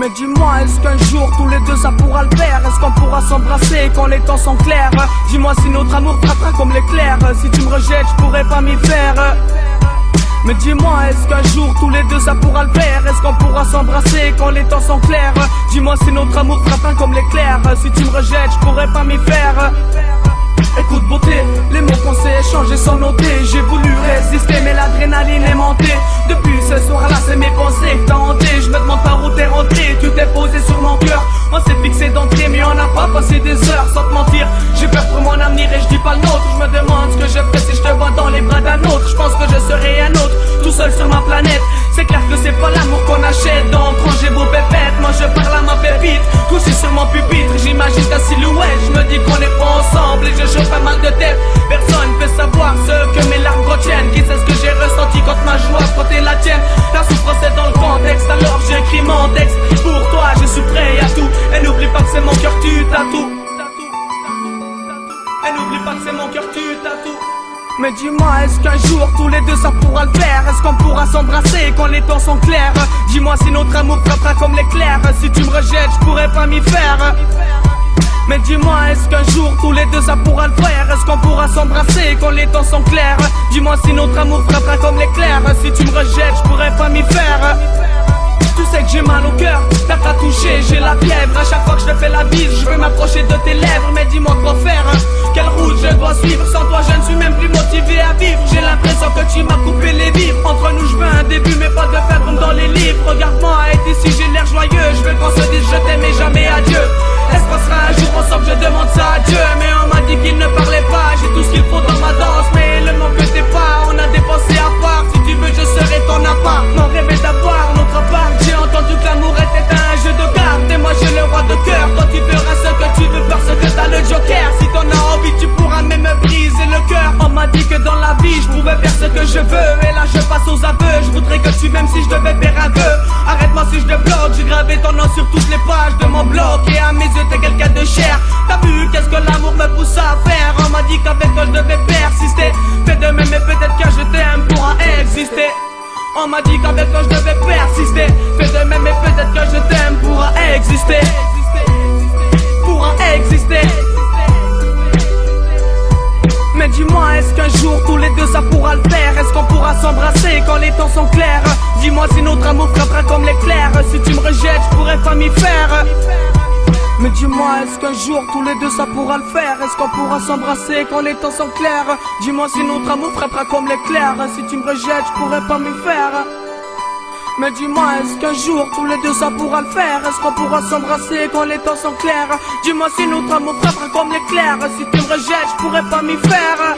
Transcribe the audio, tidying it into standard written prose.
Mais dis-moi, est-ce qu'un jour tous les deux ça pourra le faire? Est-ce qu'on pourra s'embrasser quand les temps sont clairs? Dis-moi si notre amour frappera comme l'éclair. Si tu me rejettes, je pourrais pas m'y faire. Mais dis-moi, est-ce qu'un jour tous les deux ça pourra le faire? Est-ce qu'on pourra s'embrasser quand les temps sont clairs? Dis-moi si notre amour frappera comme l'éclair. Si tu me rejettes, je pourrais pas m'y faire. Écoute beauté, les mots qu'on s'est échangés sont notés. J'ai voulu résister mais l'adrénaline est montée. Depuis ce soir-là c'est mes pensées que t'as hanté. Je me demande par où t'es rentré, tu t'es posé sur mon cœur. On s'est fixé d'entrée mais on n'a pas passé des heures. Sans te mentir, j'ai peur pour mon avenir et je dis pas le nôtre. Je me demande ce que je ferais si je te vois dans les bras d'un autre. Je pense que je serai un autre, tout seul sur ma planète. C'est clair que c'est pas l'amour qu'on achète. Dans j'ai beau pépette, moi je parle à ma pépite. Couché sur mon pupitre, j'imagine ta silhouette. Je me dis qu'on est pas ensemble et je chauffe un mal de tête. Personne peut savoir ce que mes larmes retiennent. Qui sait ce que j'ai ressenti quand ma joie frottait la tienne? La souffrance est dans le contexte, alors j'écris mon texte. Pour toi je suis prêt à tout. Et n'oublie pas que c'est mon cœur tu tatoues. Et n'oublie pas que c'est mon cœur tu tatoues. Mais dis-moi, est-ce qu'un jour tous les deux ça pourra le faire? Est-ce qu'on pourra s'embrasser quand les temps sont clairs? Dis-moi si notre amour frappera comme l'éclair. Si tu me rejettes, je pourrais pas m'y faire. Mais dis-moi, est-ce qu'un jour tous les deux ça pourra le faire? Est-ce qu'on pourra s'embrasser quand les temps sont clairs? Dis-moi si notre amour frappera comme l'éclair. Si tu me rejettes, je pourrais pas m'y faire. Tu sais que j'ai mal au cœur, t'as pas touché, j'ai la fièvre. À chaque fois que je te fais la bise, je veux m'approcher de tes lèvres. Mais dis-moi quoi faire, quelle route je dois suivre? Sans toi je ne suis même plus motivé à vivre. J'ai l'impression que tu m'as coupé les vivres. Entre nous je veux un début mais pas de fin comme dans les livres. Regarde-moi et d'ici j'ai l'air joyeux. Je veux qu'on se dise je t'aime et jamais adieu. Est-ce qu'on sera un jour ensemble? Je demande ça à Dieu. Mais on m'a dit qu'il ne parlait pas. J'ai tout ce qu'il faut dans ma danse, mais le manque que t'es pas. On a dépensé à part, si tu veux je serai ton appart. Mon rêve est d'avoir notre appart. J'ai entendu que l'amour était un jeu de cartes. Et moi j'ai le roi de cœur. Toi tu feras ce que tu veux parce que t'as le joker. Si t'en as envie tu pourras même me briser le cœur. On m'a dit que dans la vie je pouvais faire ce que je veux. Et là je passe aux aveux. Je voudrais que tu m'aimes si je devais faire un vœu. Arrête-moi si je te bloque. J'ai gravé ton nom sur toutes les pages de mon blog. Et à mes yeux t'es quelqu'un de cher. T'as vu qu'est-ce que l'amour me pousse à faire? On m'a dit qu'avec toi je devais persister. Fais de même mais peut-être que je t'aime pourra exister. On m'a dit qu'avec toi je devais persister. Fais de même mais peut-être que je t'aime pourra exister. Pourra exister. Mais dis-moi, est-ce qu'un jour tous les deux ça pourra le faire? Est-ce qu'on pourra s'embrasser quand les temps sont clairs? Dis-moi si notre amour frappera comme l'éclair. Si tu me rejettes, je pourrais pas m'y faire. Mais dis-moi, est-ce qu'un jour tous les deux ça pourra le faire? Est-ce qu'on pourra s'embrasser quand les temps sont clairs? Dis-moi si notre amour frappera comme l'éclair. Si tu me rejettes, je pourrais pas m'y faire. Mais dis-moi, est-ce qu'un jour tous les deux ça pourra le faire? Est-ce qu'on pourra s'embrasser quand les temps sont clairs? Dis-moi si notre amour frappera comme l'éclair. Si tu me rejettes, je pourrais pas m'y faire.